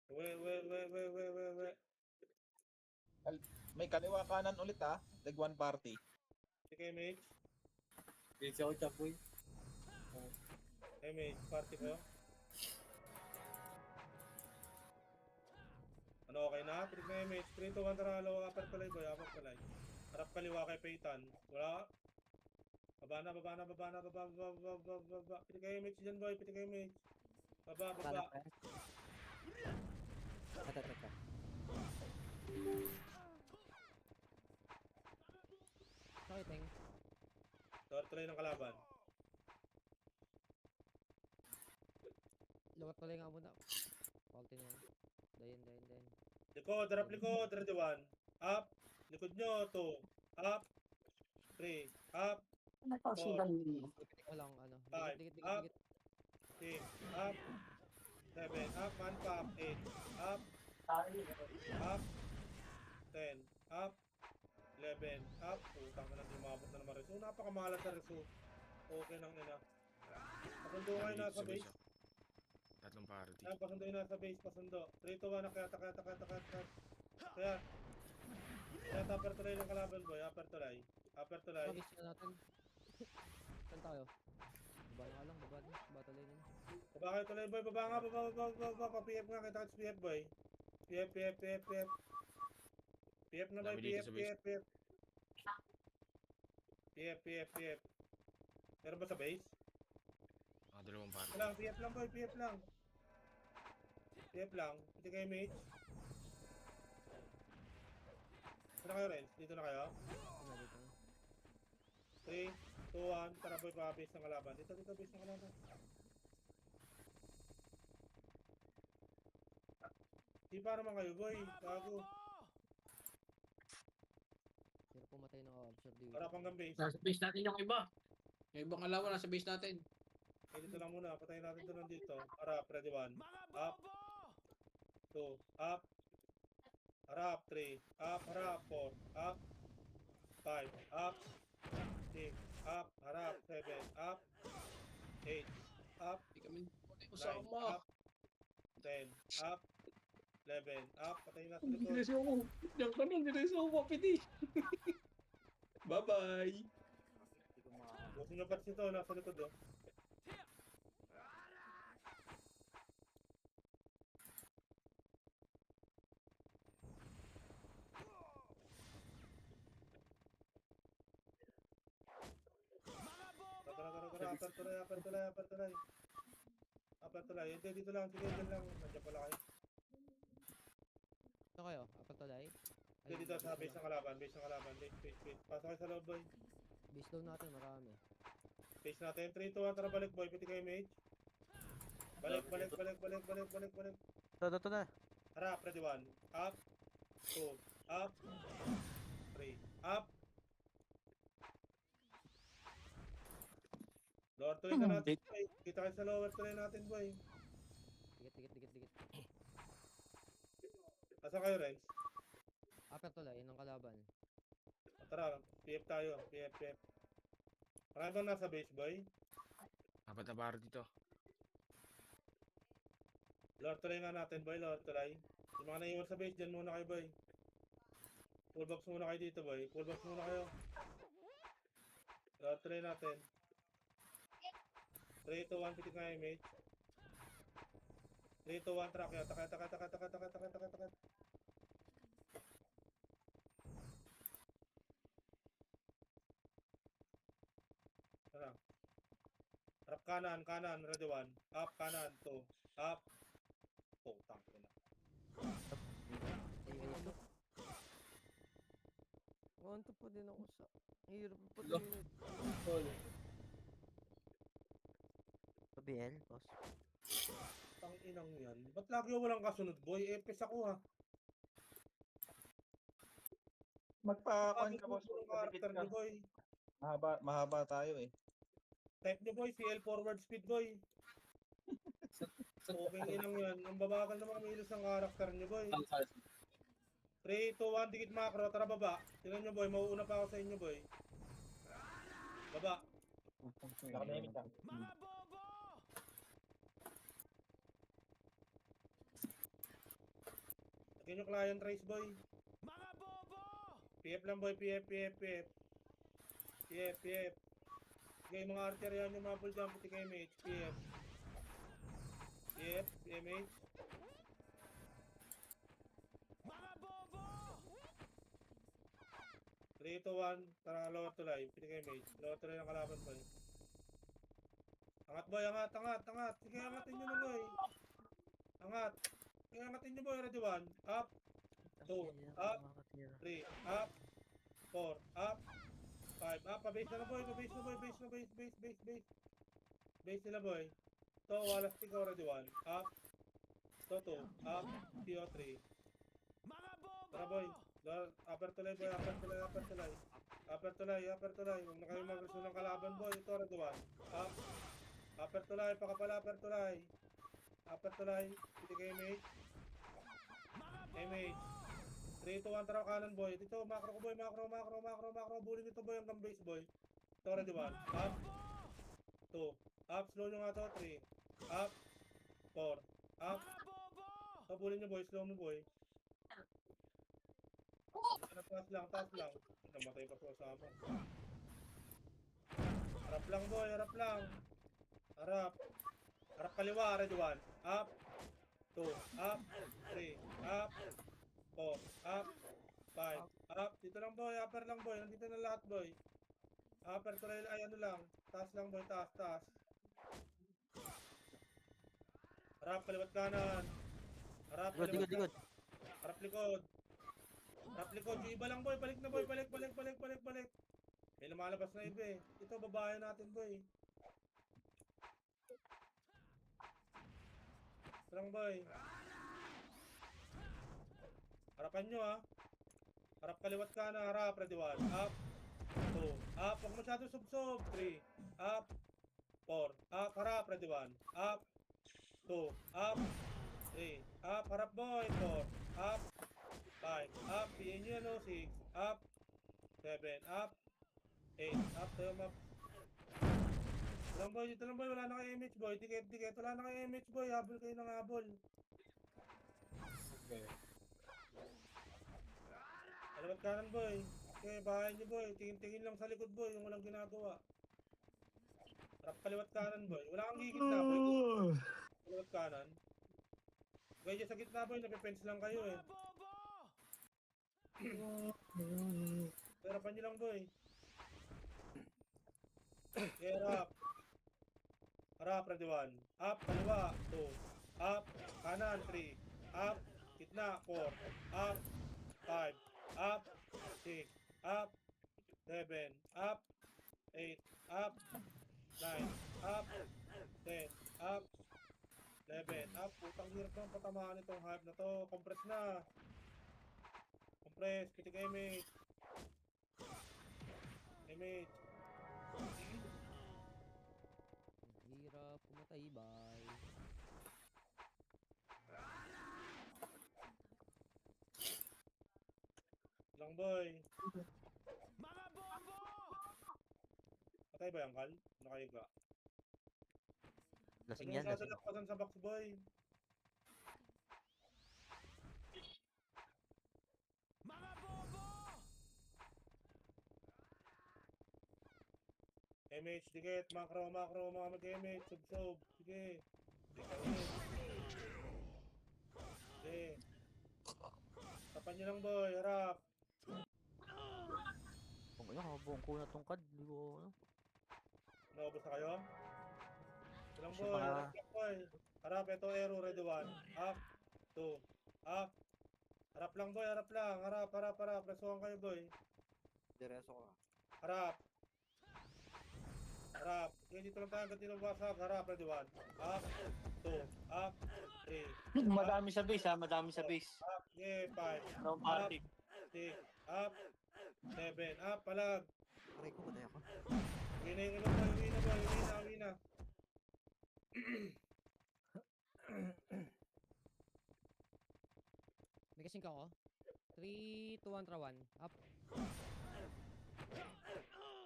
S1: We.
S2: May kaliwa kanan ulit ha, leg 1 party.
S1: Sige, mate.
S3: Busy ako dyan, boy.
S1: Hey, mate. Party ko. Ano, okay na? Pinig na yung mate. 3 to 1 tara. Low upper tuloy boy. Upper tuloy. Harap kaliwa kay Peyton. Wala. Baba na. Pinig kayo mate dyan boy. Pinig kayo mate. Baba.
S6: Teka.
S7: Sorry, Teng.
S1: Lower tuloy ng kalaban.
S7: Luwat tuloy nga muna. Faculty na yan. Dayan.
S1: Likod, harap likod, ready 1. Up. Likod nyo, 2. Up. 3. Up. 4.
S7: Dikit ko lang, ano.
S1: Five,
S7: Dikit.
S1: up. 6. Up. 7. Up. Man pop. 8. Up. Up. 10. Up. 11. Up. Putang ka na, di umabot na naman reso. Napakamahalat na reso. Okay nang ina. Pasundo kayo nasa base.
S9: Tatlong party.
S1: Ayan, pasundo yung nasa base. Pasundo. 3 to 1. Kaya. Kaya upper tulay ng kalaban boy. Upper tulay.
S7: Mabis na natin. Saan tayo? Baba na nga lang, baba na. Baba tuloy na.
S1: Baba kayo tulay boy. Baba nga. Baba. PF nga. Kita ka PF boy. PF na boy.
S9: Dami dito sa base.
S1: PF. Meron ba sa base?
S9: Dalawang party.
S1: Lang, PF lang boy. PF lang. Hindi kayo mate. Saan na kayo Renz? Dito na kayo?
S7: Dito na.
S1: 3, 2, 1. Tara boy, pa-base ng kalaban. Dito, base ng kalaban. Di pa naman kayo boy. Gago.
S7: Sino pumatay ng archer dito?
S1: Para pang base.
S3: Nasa base natin yung iba. Yung ibang kalaban nasa base natin.
S1: Dito lang muna. Patayin natin ito lang dito. Harap, ready 1. Up. 2. Up. Harap, 3. Up, harap, 4. Up. 5. Up. 6. Up. Harap, 7. Up. 8. Up.
S3: Hindi kami
S1: 9.
S3: usama.
S1: Up. 10. Up. 11. Up. Patayin natin ito.
S3: Dineso ako. Diyan ka nun, dineso ako, piti. Bye-bye.
S1: Gusto nyo pats nito. Nasa likod oh. Tara. Upper tulay. Hindi, dito lang. Sige, dito lang. Nandiyan pala kayo.
S7: Ito kayo, apat tulay.
S1: Hindi, dito sa base ng kalaban. Base. Pasok kayo sa loob, boy.
S7: Base down natin, marami.
S1: Base natin. 3, 2, 1. Tara, balik, boy. Piti kayo, mage. Balik.
S4: Ito na.
S1: Harap, ready 1. Up. 2. Up. 3. Up. Lower tulay na natin, boy. Kita kayo sa lower tulay natin, boy.
S7: Dikit.
S1: Asa kayo, Renz?
S7: Upper tulay, ng kalaban.
S1: Tara, PF tayo. PF. Marami bang nasa base, boy?
S9: Apat na party dito.
S1: Lower tulay nga natin, boy. Lower tulay. Yung mga naiwan sa base, dyan muna kayo, boy. Full box muna kayo dito, boy. Full box muna kayo. Lower tulay natin. 3, 2, 1, pitik nga yung mage. 3, 2, 1, track. Takat. Tara. Harap kanan, ready 1. Up, kanan, 2. Up. Putang ina.
S7: Wanto pa din ako sa... Hirap pa din.
S4: BL, boss.
S1: Tang inang yan. Ba't lagi walang kasunod, boy? Epes ako ha.
S2: Magpa-con ka, boss.
S1: Karakter niyo, boy.
S2: Mahaba tayo eh.
S1: Type niyo, boy. CL forward speed, boy. Okay inang yan. Ang babagal naman kamilos ng karakter niyo, boy. 3, 2, 1, dikit macro. Tara, baba. Tingnan niyo, boy. Mauuna pa ako sa inyo, boy. Baba.
S2: Nakamimik ka.
S1: Tingnan niyo client race, boy. PF lang, boy. PF. Okay, mga archer yan yung mga full jump. Pati kayo, mate. PF, PMH. Three, 2, 1. Tara, lower tulay. Piti kayo, mate. Lower tulay ng kalaban, boy. Angat, boy. Angat. Sige, angatin nyo na, boy. Angat. Sige, angatin nyo, boy. Ready, 1. Up. 2. Up. 3. Up. 4. Up. 5. Up. Pa-base na, boy. Base nila, boy. So, walas ikaw, ready, 1. Up. Toto, up, CO3. Tara boy, upper tulay boy, upper tulay, upper tulay. Upper tulay, upper tulay. Huwag na kayo mag-resume ng kalaban boy. Ito, Raduan. Up. Upper tulay, pakapala, upper tulay. Upper tulay, piti kay mate. MH. 3, 2, 1, tara kanan boy. Dito, macro ko boy, macro. Bully nito boy, hanggang base boy. Ito, Raduan. Up. 2. Up, slow nyo nga to. 3. Up. 4. Up. Pabulin nyo boy, slow mo boy. Taas lang. Namatay pa po kasama. Harap lang boy, harap lang. Harap. Harap kaliwa, Raduan. Up. 2. Up. 3. Up. 4. Up. 5. Up. Dito lang boy, upper lang boy. Nandito na lahat boy. Upper tuloy, ay ano lang. Taas lang boy, taas. Harap, kaliwat kanan. Harap,
S4: Likod.
S1: Harap likod. Yung iba lang boy, balik na boy, balik. May lumalabas na iba eh. Ito, babae natin boy. Ito lang boy. Harapan nyo ah. Harap kaliwat ka na, harap, ready 1. Up. 2. Up, huwag masyado sub-sub. 3. Up. 4. Up, harap, ready 1. Up. 2. Up. 3. Up, harap boy. 4. Up. 5. Up, piin nyo yan o. 6. Up. 7. Up. 8. Up, tayo map. Dito lang boy, wala na kayo image boy. Tiket, wala na kayo image boy. Habol kayo ng habol.
S3: Okay.
S1: Kaliwat kanan boy. Okay, bahay nyo boy. Tingin lang sa likod boy, yung walang ginagawa. Harap kaliwat kanan boy. Wala kang gigit na boy. Kaliwat kanan. Okay, dyan sa gitna boy, napipens lang kayo eh. Harapan nyo lang boy. Okay, harap. Harap, ready 1. Up, kaliwa, 2. Up, kanan, 3. Up, gitna, 4. Up, 5. Up, 6. Up, 7. Up, 8. Up, 9. Up, 10. Up, 11. Up, putang hirap ng patamaan itong hype na to. Compress na. Compress, kitik image. Image.
S7: Hirap pumatay, bye.
S1: Lang boy. Patay ba yung kal? Nakahiga.
S4: Lasing
S1: Ano
S4: yan,
S1: sa
S4: lasing.
S1: dalakpasan sa box boy? MH, dikit, macro, mga mag-MH, sub. Sige. Sige. Tapan nyo lang boy, harap.
S4: Kung ano, kabuong ko na tong card. Hindi ko, ano.
S1: Naubos na kayo? Ito lang
S4: Kasi
S1: boy,
S4: baka-
S1: harap lang boy. Harap, ito arrow, ready 1. Up, 2, up. Harap lang boy, harap. Presuhan kayo boy.
S6: Diretso ka.
S1: Harap. Okay, dito lang tayo hanggang tinubasag. Harap, ready 1. Up, 2, up, 3.
S3: Madami sa base ha, madami sa base.
S1: Up, yeah, 5.
S3: No party.
S1: 6, up, 7, up, palag.
S6: Aray ko, patay ako.
S1: Uwi na yung ilong boy, uwi na.
S7: May kasing ka ako. 3, 2, 1, tra 1. Up.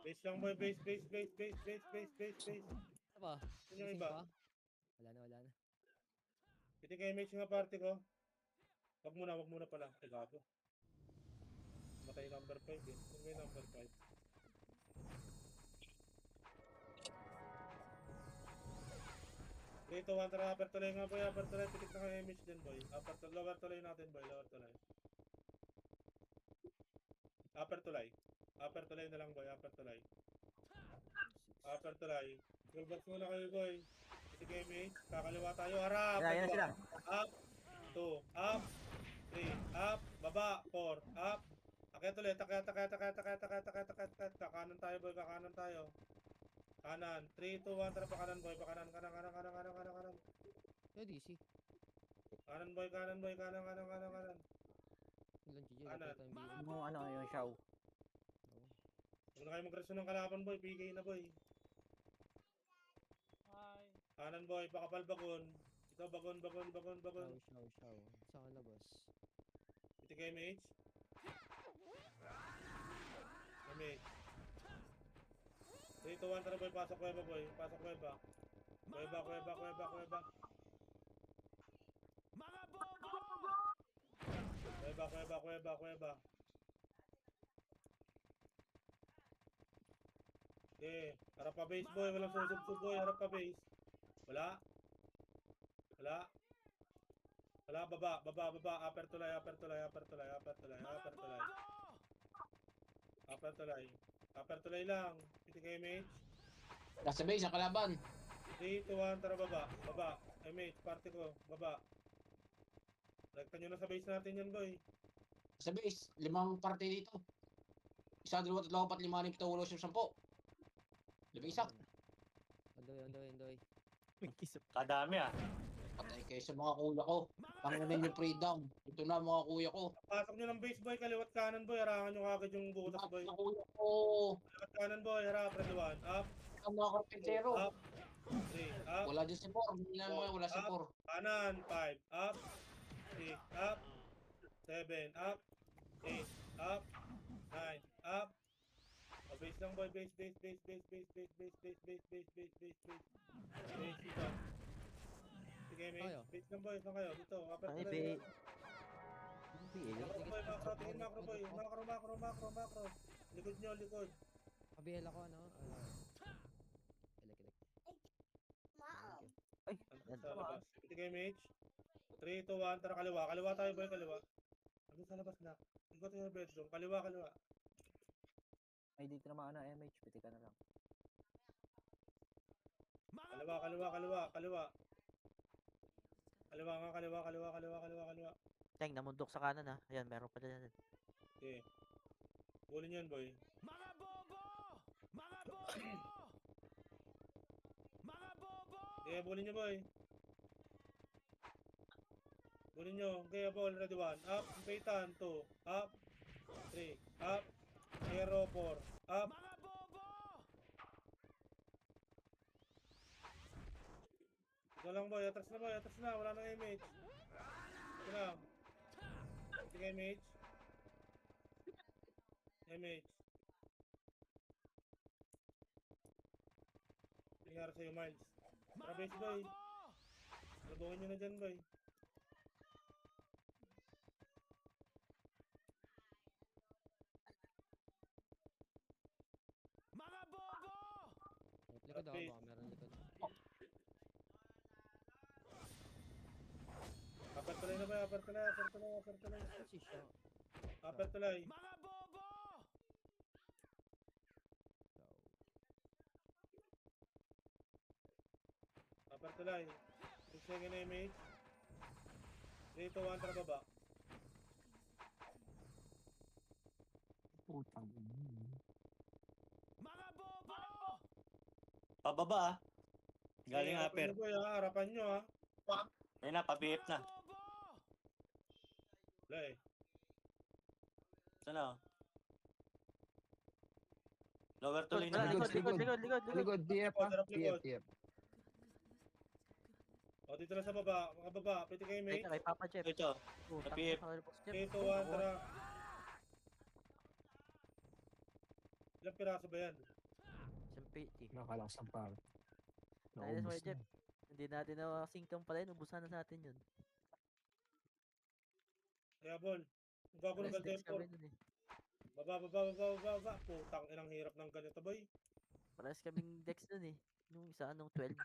S1: Base lang boy, base.
S7: Ano ba?
S1: Yun yung
S7: Kasing
S1: iba.
S7: pa? Wala na.
S1: Piti kay image nga party ko. Wag muna pala. Ay, gago. Matay number 5 eh. Ano may number 5? Dito, 1 tara, upper tuloy nga boy, pitik na kayo image din boy. Lower tuloy natin boy, lower tuloy. Upper tuloy na lang boy, upper tuloy. Gulbats muna kayo boy. Pitik kayo image, kakaliwa tayo, harap!
S4: Yan sila.
S1: Up, 2, up, 3, up, baba, 4, up. Akyat ulit, akyat. Kakanan tayo boy, Kanan, 3, 2, 1, tara pa kanan boy, kanan.
S7: Yo, DC.
S1: Kanan boy, kanan boy, kanan, kanan, kanan, kanan.
S7: Ilan GG,
S1: Kanan.
S7: wala tayong BM.
S6: Yung ano, yung Shaw.
S1: Huwag na kayo mag-reso ng kalaban boy, PK na boy. Kanan boy, pakapal bakon. Ito, bakon, bakon, bakon, bakon.
S7: Shaw. Saan ka labas?
S1: Ito kay MH. MH. 3, 2, 1, tara boy, pasok kuweba boy, pasok kuweba. Kuweba, kuweba, kuweba, kuweba. Kuweba, kuweba, kuweba, kuweba. Okay, harap pa base boy, walang susubsub boy, harap pa base. Wala. Wala. Wala, baba, baba, baba, upper tulay, upper tulay, upper tulay, upper tulay, upper tulay. Upper tulay. Upper tulay lang. Piti kay MH.
S3: Nasa base ang kalaban.
S1: 3, 2, 1, tara baba. Baba. MH, party ko. Baba. Rekta nyo na sa base natin yan, boy.
S3: Sa base, 5 parte dito. 1, 2, 3, 4, 5, 6, 7, 8, 9, 10. 11.
S7: Andoy.
S2: Kadami ah.
S3: Patay kayo sa mga kuya ko. Pangunin yung freedom. Ito na mga kuya ko.
S1: Pasok nyo ng base, boy. Kaliwat kanan, boy. Harangan nyo kagad yung butas, boy.
S3: Mga kuya ko.
S1: Kaliwat kanan, boy. Harap, red 1. Up,
S3: Ang mga karpintero.
S1: up. 3, up.
S3: Wala din si Por. Wala si Por.
S1: Kanan, 5, up. 6, up. 7, up. 8, up. 9, up. Oh, base lang, boy. Base. Base, dito. Sige, mate.
S7: Tayo.
S1: Base lang, boy. Saan kayo? Dito. Upper
S4: Ay,
S1: tulay,
S4: be.
S1: boy.
S4: Hindi,
S1: Macro, boy. Macro. Tingin macro, boy. Macro. Likod nyo, likod.
S7: Kabihel ako, ano? Kilik.
S4: Ay,
S1: Sa labas. Sige, mate. 3, 2, 1. Tara, kaliwa. Kaliwa tayo, boy. Kaliwa. Ano sa labas na? Ikot yung bedroom. Kaliwa.
S6: Ay, dito naman ano, MH. Piti ka na lang.
S1: Kaliwa. Kaliwa nga, kaliwa.
S4: Teng, namundok sa kanan ha. Ayan, meron pa dyan.
S1: Okay. Bulin yan, boy. Okay, bulin nyo, boy. Bulin nyo. Okay, ball, ready 1. Up, paytan, 2. Up, 3. Up, 0, 4. Up. Ito lang, boy. Atras na. Wala nang image. Ito lang. Sige, image. Image. Nangyari sa'yo, Miles. Tara, base, boy. Labuhin nyo na dyan, boy.
S7: Likod ako,
S1: Base.
S7: baka meron likod.
S1: Upper tulay na, boy. Upper tulay.
S7: Si Shaw.
S1: Upper tulay. Upper tulay. 6 second image. 3, 2, 1, tara baba.
S2: Pababa ah. Galing
S1: Okay,
S2: upper.
S1: harapan nyo, boy, ha? Harapan nyo, ha?
S2: Ayun na, pabihip na.
S1: Wala eh.
S2: Saan na? Lower tuloy na.
S4: Likod.
S9: DF
S1: Likod, harap likod.
S9: DF.
S1: O, dito lang sa baba. Mga baba. Pwede kayo, mate.
S4: Teka, kay Papa Jeff.
S2: Ito.
S4: Putang
S2: Napihip.
S4: ina, sa box Jeff.
S1: 3, 2, 1, tara. Ilang piraso ba yan?
S4: Isang piti.
S9: Nakalakas ang par.
S4: Tayo na sa Jeff. Hindi natin na singkang pala yun. Ubusan na natin yun.
S1: Kaya, ball. Ang gago ng
S4: Rest
S1: Golden
S4: Dex kami
S1: 4.
S4: nun eh.
S1: Baba. Putang inang hirap ng ganito, boy.
S4: Pares kaming Dex nun eh. Nung isa, nung 12.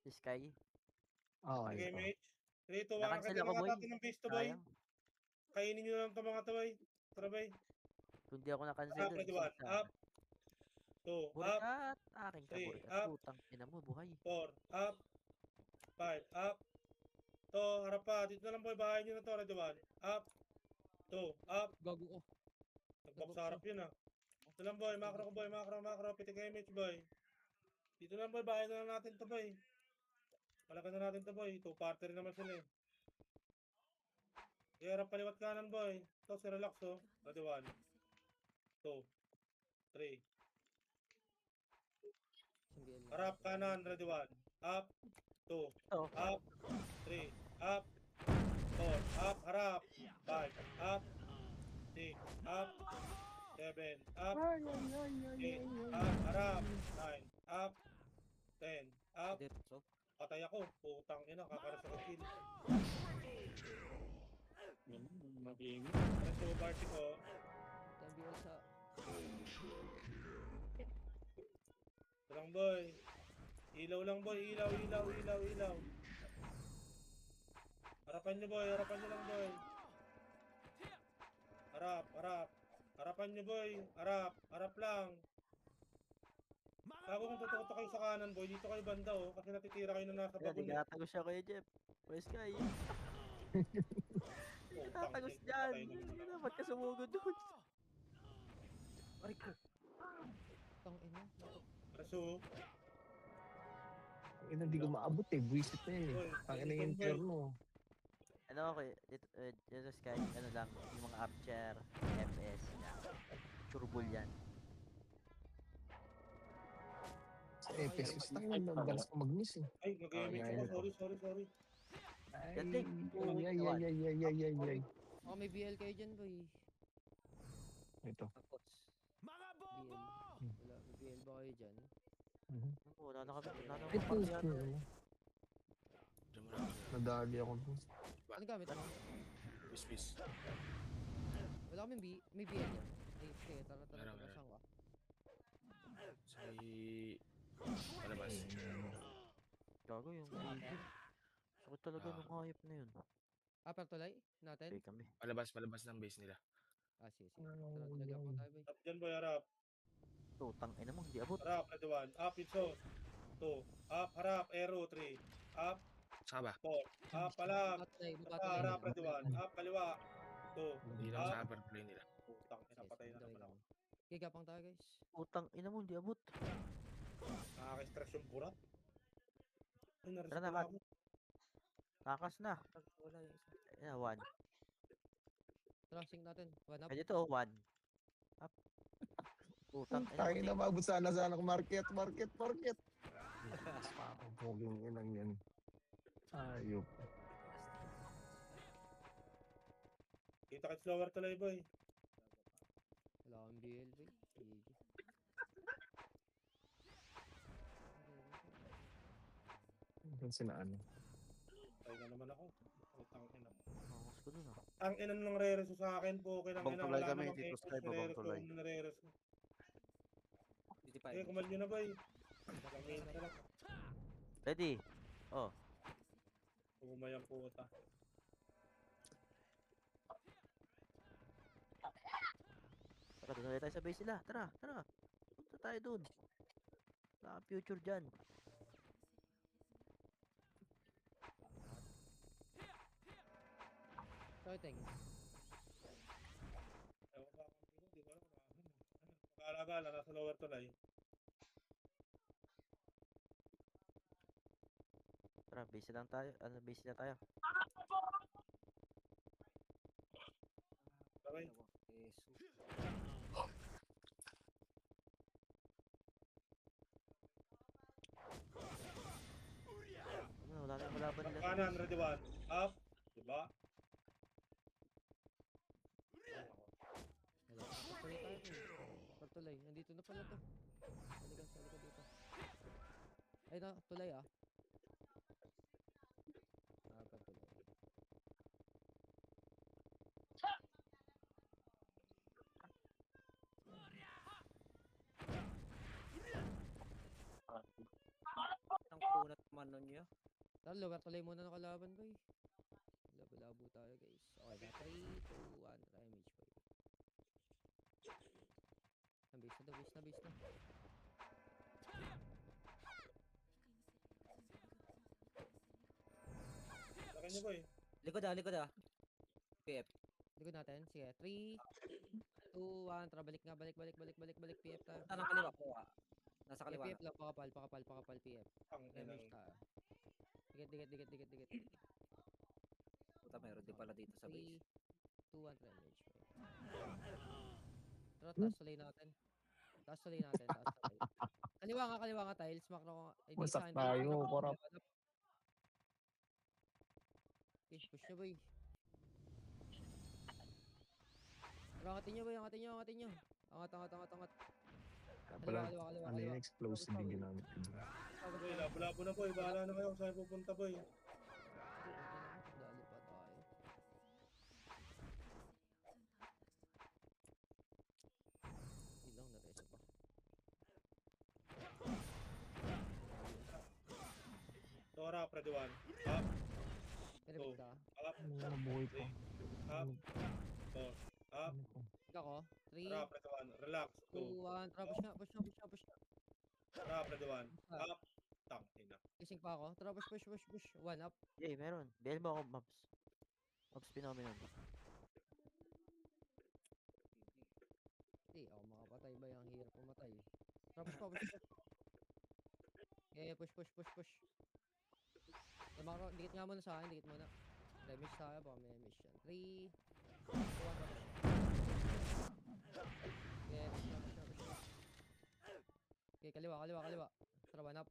S4: Si Sky.
S1: Okay, mate. 3, 2, 1.
S4: Nakancel
S1: Nakita
S4: ako,
S1: mga
S4: boy.
S1: natin ng base to, boy.
S4: Sayang.
S1: Kainin nyo lang ito, mga to, boy. Tara, boy.
S4: Kung di ako na-cancel
S1: Up,
S4: dun.
S1: ready 1. Up. 2, up.
S4: Burikat. Aking ka,
S1: Three,
S4: burikat.
S1: up.
S4: Putang ina mo, buhay.
S1: 4, up. 5, up. To, harap pa. Dito na lang, boy. Bahay nyo na to. Ready 1. Up. 2, up.
S7: Gago ko.
S1: Nagbox sa harap yun, ah. Dito lang, boy. Macro ko, boy. Macro. Pitik image, boy. Dito lang, boy. Bahay na lang natin to, boy. Palagan na natin to, boy. Two-parter naman sila eh. Harap kaliwat kanan, boy. Ito, si relax, oh. Ready, 1, 2, 3.
S7: Isang BL lang.
S1: Harap kanan, ready, 1. Up, 2,
S4: Oh,
S1: up, 3, up, 4, up, harap, 5, up, 6, up, 7, up, 8, up, harap, 9, up, 10, up.
S6: Diretso.
S1: Patay ako. Putang ina, kakaras ako kill. Reso party ko.
S7: Isang BL sa...
S1: Ito lang, boy. Ilaw lang, boy. Ilaw, ilaw, ilaw, ilaw. Harapan nyo, boy. Harapan nyo lang, boy. Harap, harap. Harapan nyo, boy. Harap, harap lang. Bago kung tututo kayo sa kanan, boy, dito kayo banda, oh. Kasi natitira kayo na nasa
S4: kaya
S1: bagon, eh.
S4: nagtatagos siya kay Jeff. Pwes ka eh.
S1: Putang
S4: Nagtatagos
S1: ina,
S4: dyan.
S1: patay naman ako.
S4: Dapat ka sumugod doon.
S6: Aray ko.
S7: Tang ina.
S1: Reso.
S9: Hindi ko maabot eh. Buisit na eh.
S1: Boy,
S9: Tangin na
S1: boy.
S9: yung inferno.
S4: Ano okay, dito Sky, ano lang, yung mga archer, FS, yan. Turbol yan.
S9: Sa Ephesus, tangin na. Balas ko mag-miss eh.
S1: Ay, nag-image
S9: Ay,
S1: ako.
S9: ay,
S1: Sorry, sorry, sorry.
S4: Yan din.
S9: Ay.
S7: Oh, may BL kayo dyan, boy.
S9: Ito.
S6: Tapos.
S7: BL. Wala, may BL ba kayo dyan?
S4: Wala na kami, wala na
S9: Ito.
S4: kami yan.
S9: Nadali ako dun.
S7: Ano gamit mo?
S9: Bis.
S7: Wala kaming may BL yan. Ay, sige, tara,
S9: Meron,
S7: saan ka?
S9: Palabas.
S4: Gago yung Eagle. Sakit talaga nung hayop na yun.
S7: Pero tulay natin?
S4: Okay kami.
S9: Palabas ng base nila.
S7: Sige. Tara, tulagyan ko tayo, boy.
S1: Up dyan, boy, harap.
S4: Tutang ina mo, hindi abot.
S1: Harap, ready, 1. Up, pinso. 2. Up, harap, arrow, 3. Up,
S9: Saka ba?
S1: 4. Up, palap.
S7: Batulay,
S1: Basta, harap, ready, 1. Up, kaliwa. 2.
S9: Hindi lang sa upper play nila.
S1: Putang ina, patay na naman ako.
S7: Gigapang tayo, guys.
S4: Tutang ina mo, hindi abot.
S1: Nakaka-stress yung burat. Ay,
S4: Tara
S1: nareset
S4: na,
S1: na
S4: Kat.
S1: ako.
S4: Takas na.
S6: Wala yung isa.
S4: Ayan, 1.
S7: Trashing natin. One up.
S4: Ay, dito, 1. Up. Tutang ina mo.
S9: Tangin na maabot sana ko. Market. Poging inang yan. Ayop.
S1: Kita ka slower tuloy, boy.
S7: Wala akong BL, boy. GG.
S9: Sina ano?
S1: Patay na naman ako. Putang ina.
S4: Angas ko dun ah.
S1: Ang ina nung re-reso sa akin po, kinang
S8: Babang
S1: ina,
S8: tulay
S1: wala
S8: kami,
S1: namang
S8: Tito
S1: echoes,
S8: Sky, babang
S1: nire-reso
S8: tulay.
S1: ako, nire-reso.
S6: 55.
S1: Kumal nyo na, boy. Langin ka lang.
S4: Ready? Oh.
S1: Umayang puta.
S4: Tara, doon na tayo sa base nila. Tara. Punta tayo dun. Wala kang future dyan.
S7: Starting.
S1: Ewan ko kung sino, di ko alam kung ano. Pag-alagala, nasa lower tulay.
S4: Tara, base lang tayo. Ano, base na tayo.
S1: Sabay.
S6: Jesus.
S4: Ano, wala na yung malaban nila. sa
S1: Kanan,
S4: base.
S1: ready, 1. Up. Diba?
S7: Wala. Pagtuloy tayo, boy. Pagtuloy. Nandito na pala to. Halika dito. Ay, tulay ah. Pagtuloy.
S6: Ang kunat naman nun nyo.
S7: Tara, lower tulay muna ng kalaban, boy. Labo-labo tayo, guys. Okay na. 3, 2, 1. Damage, boy. Base na.
S1: Lakan nyo, boy.
S6: Likod ah. PF.
S7: Likod natin. Sige. 3, 2, 1. Tara, balik nga. Balik. PF tayo.
S6: Saan ang kaliwa po ah? Nasa kaliwa
S7: PF
S6: na.
S7: lang. Pakapal. PF.
S1: Ang ina.
S7: Damage tayo. Dikit.
S6: Puta, meron din pala dito sa
S7: 3,
S6: base.
S7: 2, 1, damage. Tara, taas tuloy natin. Taas tuloy. Kaliwa nga, tiles. Macro ko nga. Ay, di
S9: Wasak
S7: sa akin.
S9: tayo, korap.
S7: Okay, push nyo, boy. Tara, angatin nyo, boy. Angat. Angat.
S9: Pala,
S7: Kaliwa.
S9: ano yung explosive yung ginamit ko dun.
S1: Boy, labo na boy. Bahala na kayo kung saan pupunta boy.
S7: Dali pa tayo. Ilang na reso pa.
S1: Tora, ready 1. Up,
S7: Pinabit ka.
S1: up,
S9: Ano yung nabuhay pa?
S1: up, 4, up.
S9: Ano ko?
S7: Ako. 3,
S1: Tara, ready 1. Relax.
S7: 2, 1. Tara, push na.
S1: Tara, ready 1. Up. Tangina.
S7: Kising pa ako. Tara, push. 1 up.
S4: Yay, meron. Bail mo ako, Mobs. Mobs phenomenon.
S7: Hindi, ako makapatay ba yung hirap pumatay? Tara, push. Yeah, push. Macro, dikit nga muna sa akin, dikit muna. Damage tayo, baka may damage yan. 3, 2, 1, tapos. Yeah, push na. Okay, kaliwa. Tara, 1 up.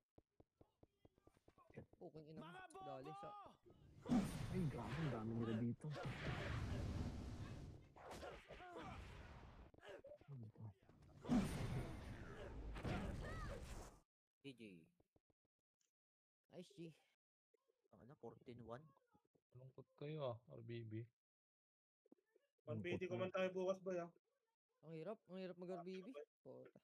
S7: Kung ina mo. Dali sa...
S9: Ay, grabe, ang dami nila dito. Ano to?
S6: GG.
S7: Nice, G.
S4: Ano, 14-1?
S5: Malungkot kayo RBB.
S1: 1PD ko man tayo bukas boy ah.
S7: Ang hirap mag-RBB. Puta.